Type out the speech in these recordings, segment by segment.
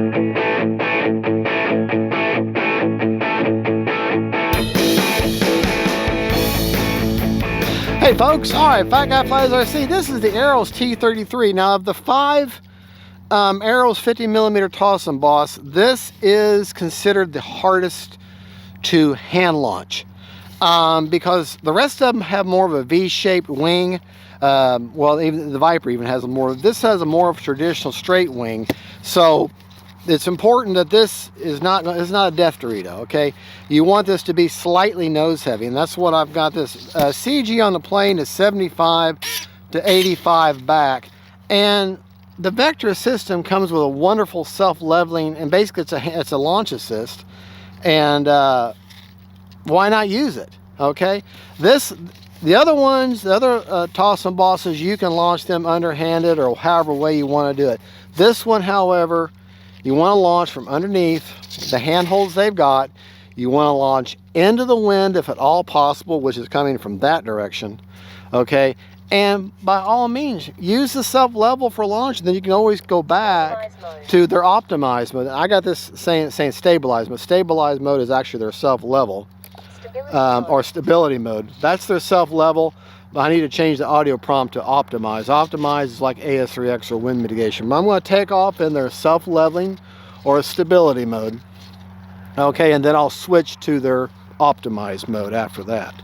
Hey folks, alright, Fat Guy Flies RC. This is the Arrows T-33. Now of the 5 Arrows 50mm toss and boss, this is considered the hardest to hand launch because the rest of them have more of a V-shaped wing. Well, even the Viper even has this has a more of a traditional straight wing. So it's important that this is not a death Dorito, okay? You want this to be slightly nose heavy, and that's what I've got this. CG on the plane is 75 to 85 back, and the Vectra system comes with a wonderful self-leveling, and basically it's a launch assist, and why not use it, okay? The other ones, the other toss and bosses, you can launch them underhanded or however way you want to do it. This one, however, you want to launch from underneath the handholds they've got. You want to launch into the wind if at all possible, which is coming from that direction, okay? And by all means, use the self-level for launch, and then you can always go back to their optimized mode. I got this saying stabilized mode. Stabilized mode is actually their self-level, or stability mode. That's their self-level. I need to change the audio prompt to optimize. Optimize is like AS3X or wind mitigation. But I'm going to take off in their self-leveling or stability mode. Okay, and then I'll switch to their optimized mode after that.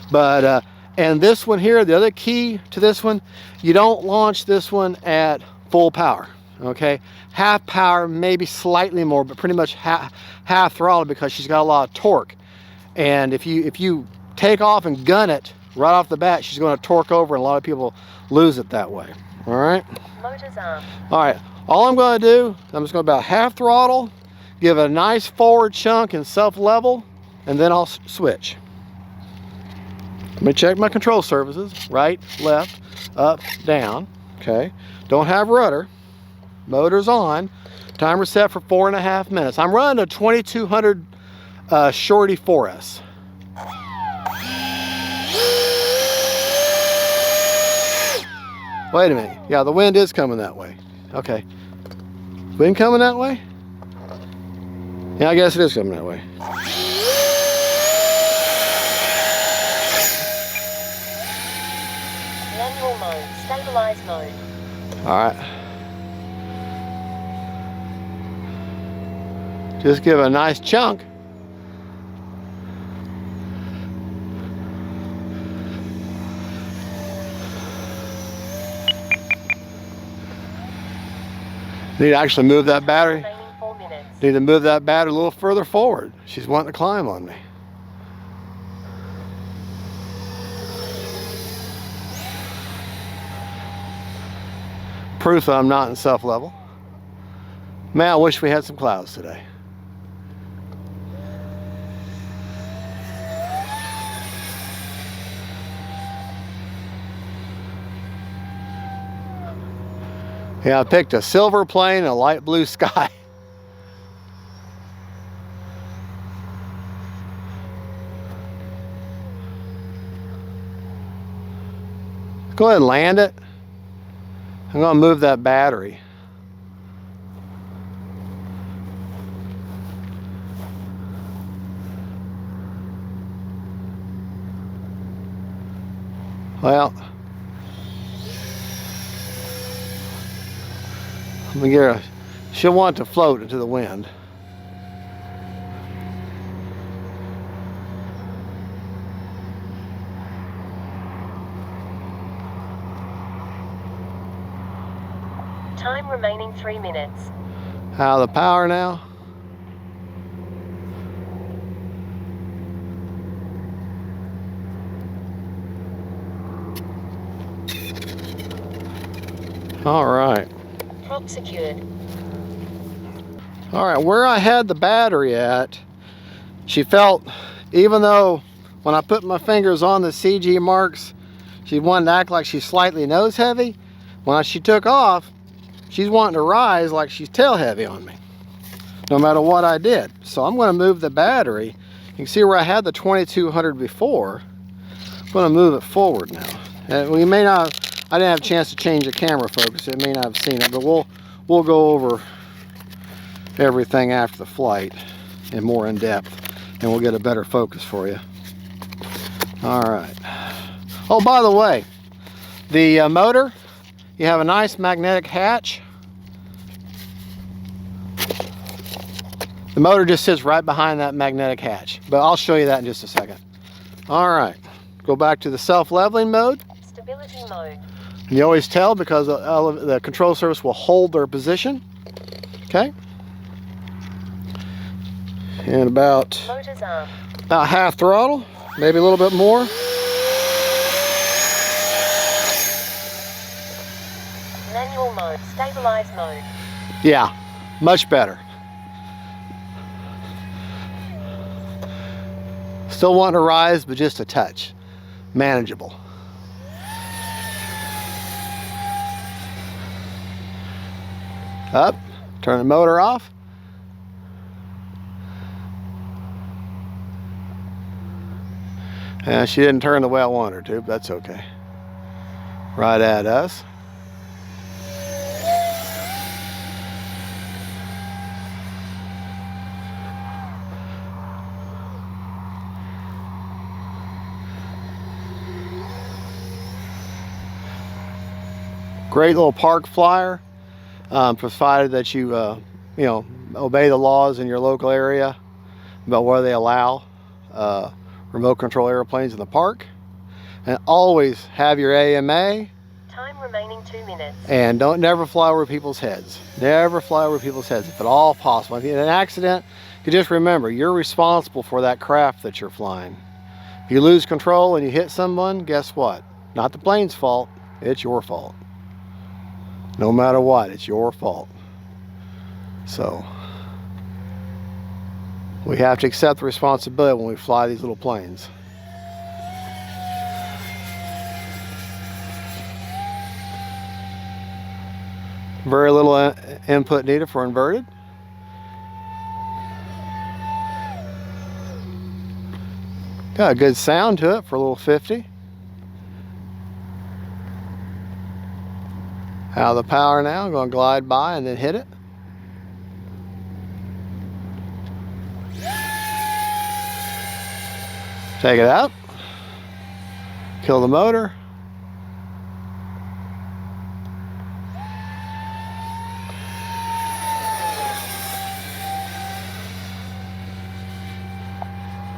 But, and this one here, the other key to this one, you don't launch this one at full power. Okay, half power, maybe slightly more, but pretty much half throttle because she's got a lot of torque. And if you take off and gun it right off the bat, she's going to torque over, and a lot of people lose it that way. All right. Motors on. All right. All I'm going to do, I'm just going to about half throttle, give it a nice forward chunk and self-level, and then I'll switch. Let me check my control surfaces. Right, left, up, down. Okay. Don't have rudder. Motor's on. Timer set for 4.5 minutes. I'm running a 2200 Shorty 4S. Wait a minute. Yeah, the wind is coming that way. Okay. Wind coming that way? Yeah, I guess it is coming that way. Manual mode, stabilized mode. All right. Just give it a nice chunk. Need to actually move that battery. Need to move that battery a little further forward. She's wanting to climb on me. Proof that I'm not in self-level. Man, I wish we had some clouds today. Yeah, I picked a silver plane and a light blue sky. Go ahead and land it. I'm going to move that battery. Well, I'm gonna get her. She'll want to float into the wind. Time remaining 3 minutes. Out of the power now. All right. Prop secured. All right, where I had the battery at, she felt, even though when I put my fingers on the CG marks, she wanted to act like she's slightly nose heavy. When she took off, she's wanting to rise like she's tail heavy on me, no matter what I did. So I'm going to move the battery. You can see where I had the 2200 before. I'm going to move it forward now. And we may not, I didn't have a chance to change the camera focus. It may not have seen it, but we'll go over everything after the flight and more in depth, and we'll get a better focus for you. All right. Oh, by the way, the motor, you have a nice magnetic hatch. The motor just sits right behind that magnetic hatch, but I'll show you that in just a second. All right, go back to the self-leveling mode. Stability mode. And you always tell because the control surface will hold their position. Okay. And about half throttle, maybe a little bit more. Manual mode, stabilize mode. Yeah, much better. Still wanting to rise, but just a touch. Manageable. Up, turn the motor off. And she didn't turn the way I wanted her to, but that's okay. Right at us. Great little park flyer, provided that you, you know, obey the laws in your local area about where they allow remote control airplanes in the park. And always have your AMA. Time remaining 2 minutes. And never fly over people's heads. Never fly over people's heads, if at all possible. If you have an accident, you just remember, you're responsible for that craft that you're flying. If you lose control and you hit someone, guess what? Not the plane's fault, it's your fault. No matter what, it's your fault. So, we have to accept the responsibility when we fly these little planes. Very little input needed for inverted. Got a good sound to it for a little 50. Out of the power now, I'm going to glide by and then hit it. Take it out. Kill the motor.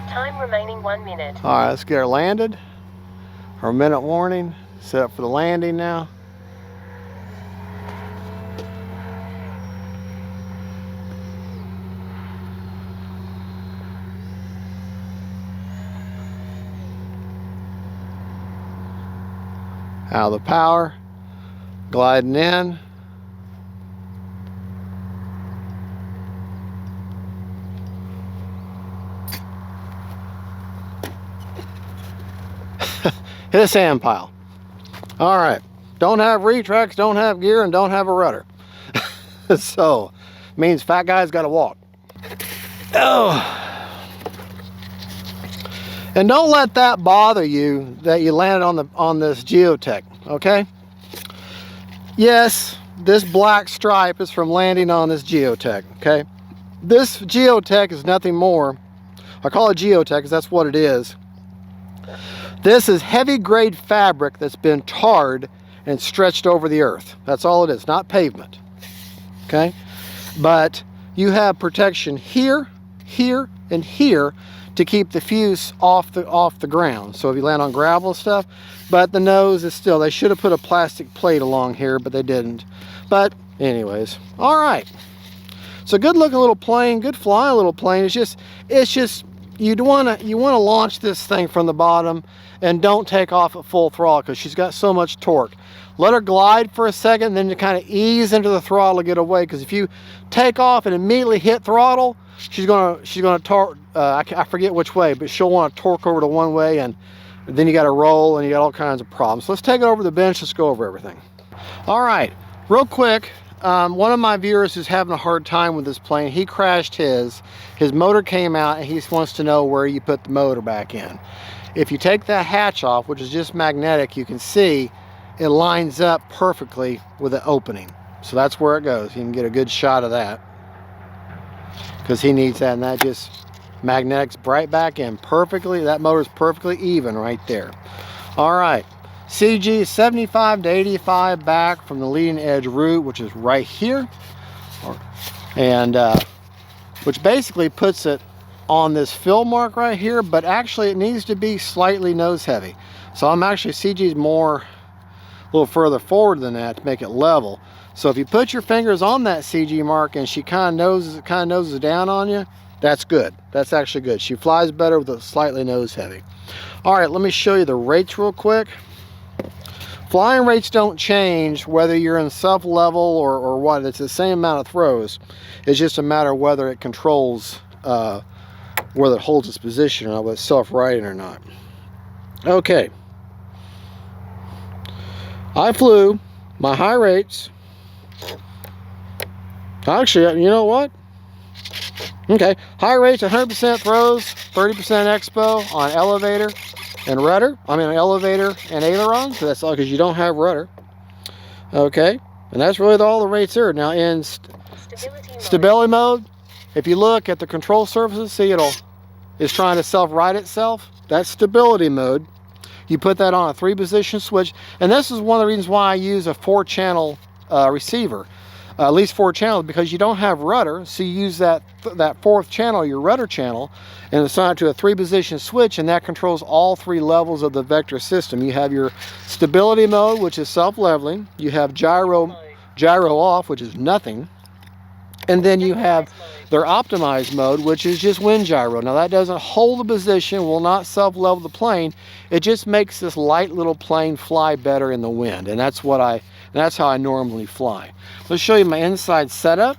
Time remaining 1 minute. All right, let's get her landed. Our minute warning. Set up for the landing now. Out of the power, gliding in. Hit a sand pile. All right, don't have retracts, don't have gear, and don't have a rudder. So, means fat guy's got to walk. Oh. And don't let that bother you that you landed on this geotech, okay? Yes, this black stripe is from landing on this geotech, okay? This geotech is nothing more. I call it geotech because that's what it is. This is heavy grade fabric that's been tarred and stretched over the earth. That's all it is, not pavement, okay? But you have protection here, here, and here to keep the fuse off the ground. So if you land on gravel and stuff, but the nose is still, they should have put a plastic plate along here, but they didn't. But anyways, all right. So good looking little plane, good flying little plane. It's just you want to launch this thing from the bottom and don't take off at full throttle because she's got so much torque. Let her glide for a second, then you kind of ease into the throttle to get away, because if you take off and immediately hit throttle, she's gonna torque. I forget which way, but she'll want to torque over to one way, and then you got to roll, and you got all kinds of problems. So let's take it over the bench. Let's go over everything. All right, real quick. One of my viewers is having a hard time with this plane. He crashed his motor came out, and he wants to know where you put the motor back in. If you take that hatch off, which is just magnetic, you can see it lines up perfectly with the opening. So that's where it goes. You can get a good shot of that. because he needs that, and that just magnetics right back in perfectly. That motor's perfectly even right there. All right, CG 75 to 85 back from the leading edge root, which is right here, and which basically puts it on this fill mark right here, but actually it needs to be slightly nose heavy. So I'm actually, CG's more, a little further forward than that to make it level. So if you put your fingers on that CG mark and she kind of noses down on you, that's good. That's actually good. She flies better with a slightly nose heavy. All right, let me show you the rates real quick. Flying rates don't change whether you're in self-level or what. It's the same amount of throws. It's just a matter of whether it controls, whether it holds its position or not, whether it's self-righting or not. Okay. I flew my high rates. Actually, you know what? Okay, high rates, 100% throws, 30% expo on elevator and rudder. I mean, elevator and aileron, so that's all because you don't have rudder. Okay, and that's really all the rates are. Now in stability mode, if you look at the control surfaces, see it's trying to self-right itself. That's stability mode. You put that on a 3-position switch, and this is one of the reasons why I use a 4-channel receiver. At least 4 channels, because you don't have rudder, so you use that 4th channel, your rudder channel, and assign it to a 3-position switch, and that controls all 3 levels of the vector system. You have your stability mode, which is self-leveling. You have gyro off, which is nothing. And then you have their optimized mode, which is just wind gyro. Now that doesn't hold the position, will not self-level the plane. It just makes this light little plane fly better in the wind, and that's how I normally fly. Let's show you my inside setup.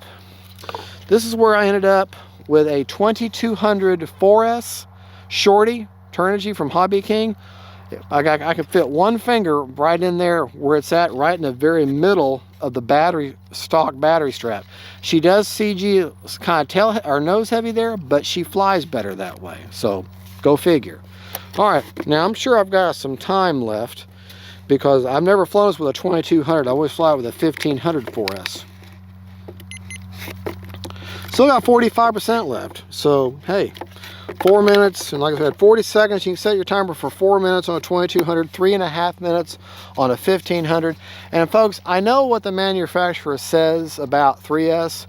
This is where I ended up with a 2200 4S shorty Turnigy from Hobby King. I could fit one finger right in there where it's at, right in the very middle of the stock battery strap. She does CG kind of nose heavy there, but she flies better that way. So go figure. All right, now I'm sure I've got some time left, because I've never flown this with a 2200. I always fly it with a 1500 4S. Still got 45% left. So, hey, 4 minutes, and like I said, 40 seconds. You can set your timer for 4 minutes on a 2200, 3.5 minutes on a 1500. And folks, I know what the manufacturer says about 3S.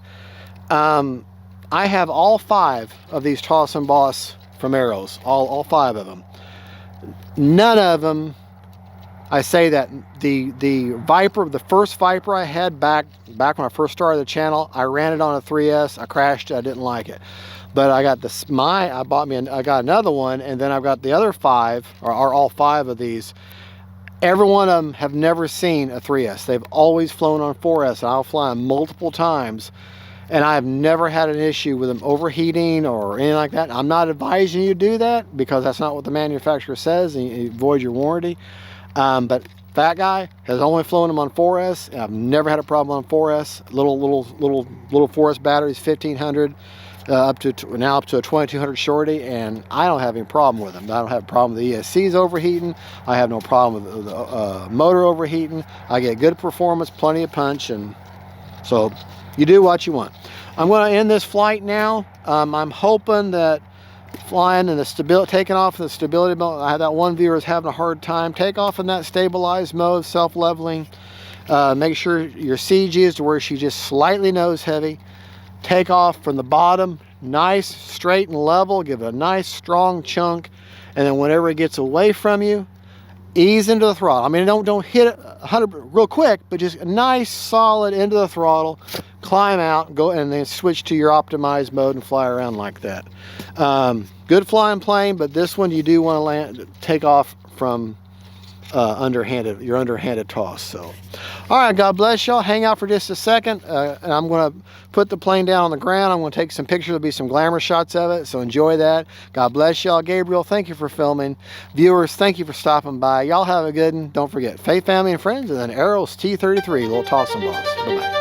I have all 5 of these Toss and Boss from Arrows, all 5 of them. None of them, I say that the Viper, the first Viper I had back when I first started the channel, I ran it on a 3S. I crashed it. I didn't like it. But I got I got another one, and then I've got the other 5, or all 5 of these. Every one of them have never seen a 3S. They've always flown on 4S, and I'll fly them multiple times, and I've never had an issue with them overheating or anything like that. I'm not advising you to do that, because that's not what the manufacturer says, and you avoid your warranty. But that guy has only flown them on 4S, and I've never had a problem on 4S. Little 4S batteries, 1500, up to a 2200 shorty, and I don't have any problem with them. I don't have a problem with the ESCs overheating. I have no problem with the motor overheating. I get good performance, plenty of punch, and so you do what you want. I'm going to end this flight now. I'm hoping that flying and taking off in the stability mode. I had that one viewer is having a hard time. Take off in that stabilized mode, self-leveling. Make sure your CG is to where she's just slightly nose heavy. Take off from the bottom, nice, straight and level. Give it a nice, strong chunk. And then whenever it gets away from you, ease into the throttle. I mean, don't hit it 100 real quick, but just a nice, solid into the throttle. Climb out, go, and then switch to your optimized mode and fly around like that. Good flying plane, but this one you do want to take off from your underhanded toss. So, all right, God bless y'all. Hang out for just a second, and I'm going to put the plane down on the ground. I'm going to take some pictures. There'll be some glamour shots of it, so enjoy that. God bless y'all. Gabriel, thank you for filming. Viewers, thank you for stopping by. Y'all have a good one. Don't forget, faith, family, and friends, and then Arrows T-33, little toss and boss. Bye-bye.